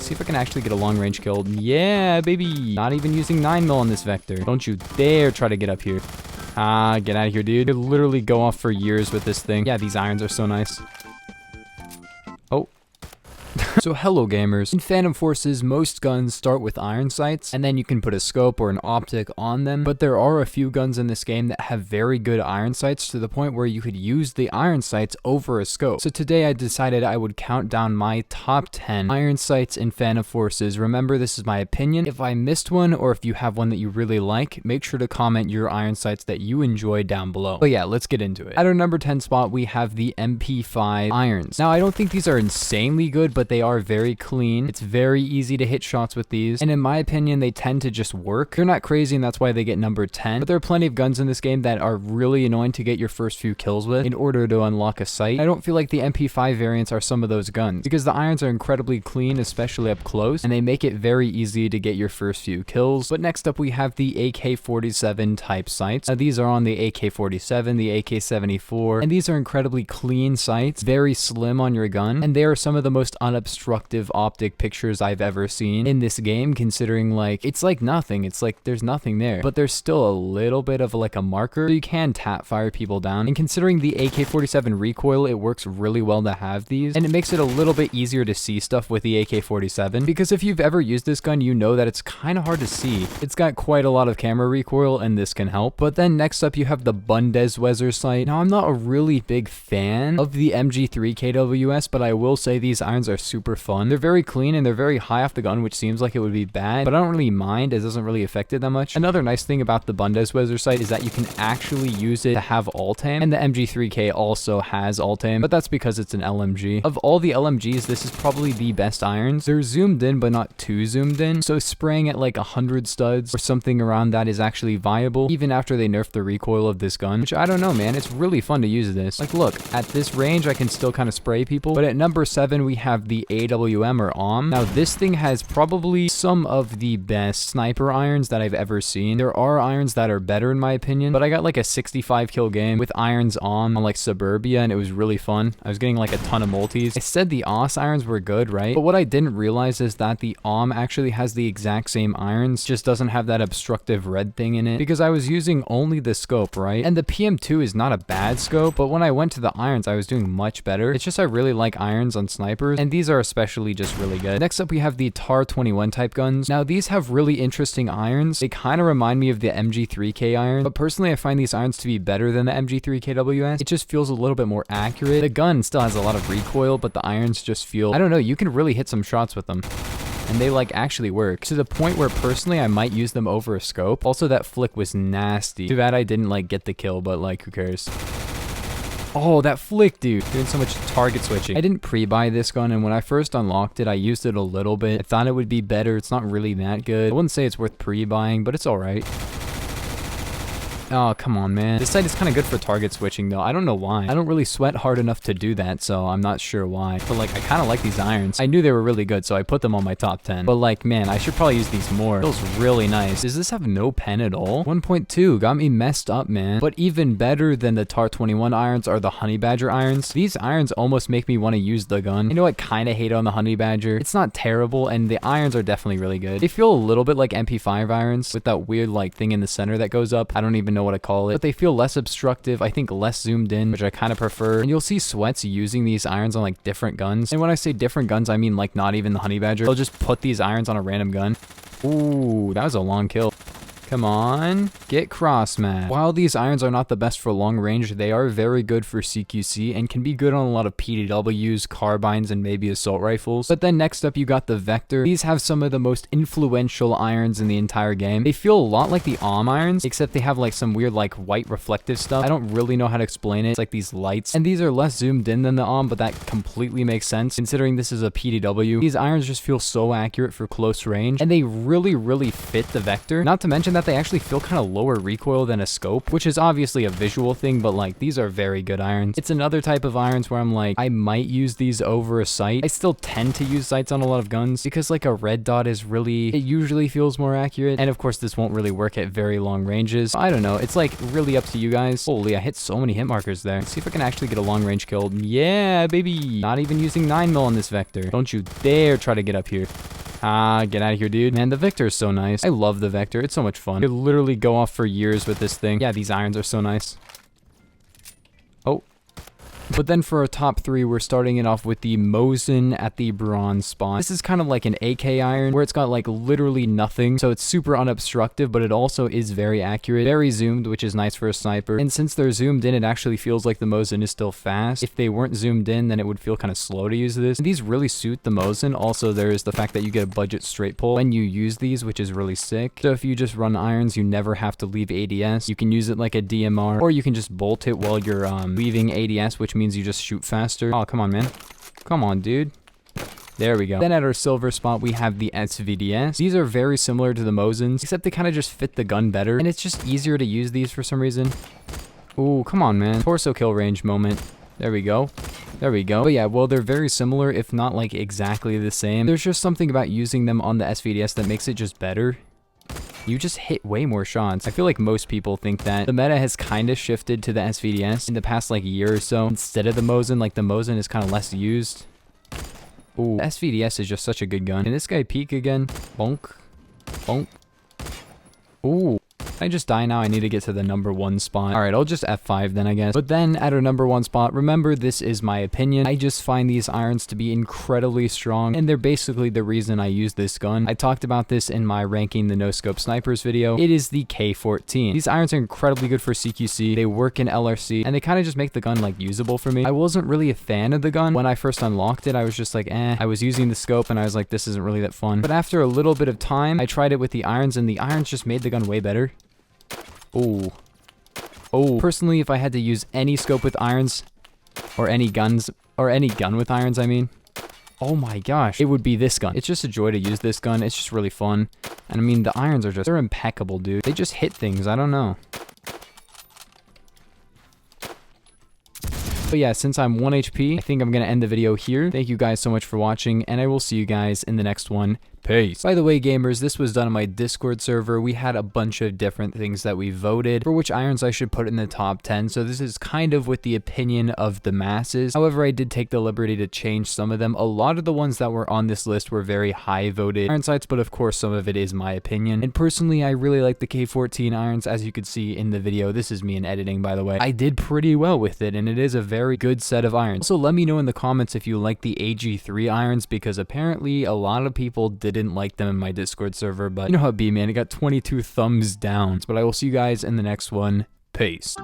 See if I can actually get a long range kill. Yeah, baby. Not even using 9mm on this vector. Don't you dare try to get up here. Ah, get out of here, dude. Could literally go off for years with this thing. Yeah, these irons are so nice. Oh. So hello gamers, in Phantom Forces most guns start with iron sights and then you can put a scope or an optic on them, but there are a few guns in this game that have very good iron sights to the point where you could use the iron sights over a scope. So today I decided I would count down my top 10 iron sights in Phantom Forces. Remember, this is my opinion. If I missed one or if you have one that you really like, make sure to comment your iron sights that you enjoy down below. But yeah, let's get into it. At our number 10 spot we have the MP5 irons. Now I don't think these are insanely good, but they are very clean. It's very easy to hit shots with these, and in my opinion they tend to just work. They're not crazy and that's why they get number 10, but there are plenty of guns in this game that are really annoying to get your first few kills with in order to unlock a sight. I don't feel like the MP5 variants are some of those guns because the irons are incredibly clean, especially up close, and they make it very easy to get your first few kills. But next up we have the AK-47 type sights. Now these are on the AK-47, the AK-74, and these are incredibly clean sights, very slim on your gun, and they are some of the most unobstructed optic pictures I've ever seen in this game, considering like it's like nothing, it's like there's nothing there, but there's still a little bit of like a marker, so you can tap fire people down. And considering the AK-47 recoil, it works really well to have these, and it makes it a little bit easier to see stuff with the AK-47, because if you've ever used this gun you know that it's kind of hard to see. It's got quite a lot of camera recoil and this can help. But then next up you have the Bundeswehr sight. Now I'm not a really big fan of the MG3 KWS, but I will say these irons are super fun. They're very clean and they're very high off the gun, which seems like it would be bad, but I don't really mind. It doesn't really affect it that much. Another nice thing about the Bundeswehr sight is that you can actually use it to have alt aim, and the MG3K also has alt aim, but that's because it's an LMG. Of all the LMGs, this is probably the best irons. They're zoomed in, but not too zoomed in, so spraying at like 100 studs or something around that is actually viable, even after they nerfed the recoil of this gun, which I don't know, man. It's really fun to use this. Like, look, at this range, I can still kind of spray people. But at number 7, we have the AWM or AWM. Now this thing has probably some of the best sniper irons that I've ever seen. There are irons that are better in my opinion, but I got like a 65 kill game with irons AWM on like Suburbia and it was really fun. I was getting like a ton of multis. I said the AWS irons were good, right? But what I didn't realize is that the AWM actually has the exact same irons, just doesn't have that obstructive red thing in it, because I was using only the scope, right? And the PM2 is not a bad scope, but when I went to the irons I was doing much better. It's just I really like irons on snipers, and these are especially just really good. Next up we have the TAR-21 type guns. Now these have really interesting irons. They kind of remind me of the MG3K iron, but personally I find these irons to be better than the MG3KWS. It just feels a little bit more accurate. The gun still has a lot of recoil, but the irons just feel, I don't know, you can really hit some shots with them. And they like actually work to the point where personally I might use them over a scope. Also that flick was nasty. Too bad I didn't like get the kill, but like who cares. Oh, that flick, dude. Doing so much target switching. I didn't pre-buy this gun, and when I first unlocked it, I used it a little bit. I thought it would be better. It's not really that good. I wouldn't say it's worth pre-buying, but it's alright. Oh, come on, man. This sight is kind of good for target switching, though. I don't know why. I don't really sweat hard enough to do that, so I'm not sure why. But, like, I kind of like these irons. I knew they were really good, so I put them on my top 10. But, like, man, I should probably use these more. Feels really nice. Does this have no pen at all? 1.2 got me messed up, man. But even better than the TAR-21 irons are the Honey Badger irons. These irons almost make me want to use the gun. I know I kind of hate on the Honey Badger. It's not terrible, and the irons are definitely really good. They feel a little bit like MP5 irons with that weird, like, thing in the center that goes up. I don't even know what to call it, but they feel less obstructive, I think less zoomed in, which I kind of prefer. And you'll see sweats using these irons on like different guns, and when I say different guns I mean like not even the Honey Badger. They'll just put these irons on a random gun. Ooh, that was a long kill. Come on, get cross, man. While these irons are not the best for long range, they are very good for CQC and can be good on a lot of PDWs, carbines, and maybe assault rifles. But then next up you got the Vector. These have some of the most influential irons in the entire game. They feel a lot like the AWM irons, except they have like some weird like white reflective stuff. I don't really know how to explain it. It's like these lights, and these are less zoomed in than the AWM, but that completely makes sense considering this is a PDW. These irons just feel so accurate for close range, and they really fit the Vector. Not to mention that they actually feel kind of lower recoil than a scope, which is obviously a visual thing, but like these are very good irons. It's another type of irons where I'm like, I might use these over a sight. I still tend to use sights on a lot of guns because like a red dot is really, it usually feels more accurate, and of course this won't really work at very long ranges. I don't know, it's like really up to you guys. Holy, I hit so many hit markers there. Let's see if I can actually get a long range kill. Yeah, baby. Not even using 9mm on this Vector. Don't you dare try to get up here. Get out of here, dude. Man, the Vector is so nice. I love the Vector. It's so much fun. You could literally go off for years with this thing. Yeah, these irons are so nice. Oh. But then for our top 3, we're starting it off with the Mosin at the bronze spot. This is kind of like an AK iron where it's got like literally nothing. So it's super unobstructive, but it also is very accurate. Very zoomed, which is nice for a sniper. And since they're zoomed in, it actually feels like the Mosin is still fast. If they weren't zoomed in, then it would feel kind of slow to use this. And these really suit the Mosin. Also, there's the fact that you get a budget straight pull when you use these, which is really sick. So if you just run irons, you never have to leave ADS. You can use it like a DMR, or you can just bolt it while you're leaving ADS, which means you just shoot faster. Oh, come on, man. Come on, dude. There we go. Then at our silver spot, we have the SVDS. These are very similar to the Mosins, except they kind of just fit the gun better, and it's just easier to use these for some reason. Ooh, come on, man. Torso kill range moment. There we go. There we go. But yeah, well, they're very similar, if not like exactly the same. There's just something about using them on the SVDS that makes it just better. You just hit way more shots. I feel like most people think that. The meta has kind of shifted to the SVDS in the past like year or so. Instead of the Mosin, like the Mosin is kind of less used. Ooh, SVDS is just such a good gun. Can this guy peek again? Bonk. Bonk. Ooh. I just die now. I need to get to the number 1 spot. All right, I'll just F5 then, I guess. But then at our number 1 spot, remember, this is my opinion. I just find these irons to be incredibly strong, and they're basically the reason I use this gun. I talked about this in my ranking the no-scope snipers video. It is the K14. These irons are incredibly good for CQC. They work in LRC, and they kind of just make the gun like usable for me. I wasn't really a fan of the gun. When I first unlocked it, I was just like, eh. I was using the scope, and I was like, this isn't really that fun. But after a little bit of time, I tried it with the irons, and the irons just made the gun way better. Oh. Oh. Personally, if I had to use any scope with irons, or any guns, or any gun with irons, I mean, oh my gosh, it would be this gun. It's just a joy to use this gun. It's just really fun. And I mean, the irons are just, they're impeccable, dude. They just hit things. I don't know. But yeah, since I'm 1 HP, I think I'm going to end the video here. Thank you guys so much for watching, and I will see you guys in the next one. Peace. By the way, gamers, this was done on my Discord server. We had a bunch of different things that we voted for which irons I should put in the top 10. So this is kind of with the opinion of the masses. However, I did take the liberty to change some of them. A lot of the ones that were on this list were very high voted iron sights, but of course some of it is my opinion. And personally, I really like the K14 irons, as you could see in the video. This is me in editing, by the way. I did pretty well with it, and it is a very good set of irons. Also, let me know in the comments if you like the AG3 irons, because apparently a lot of people didn't like them in my Discord server, but you know how it be, man. It got 22 thumbs down. But I will see you guys in the next one. Peace.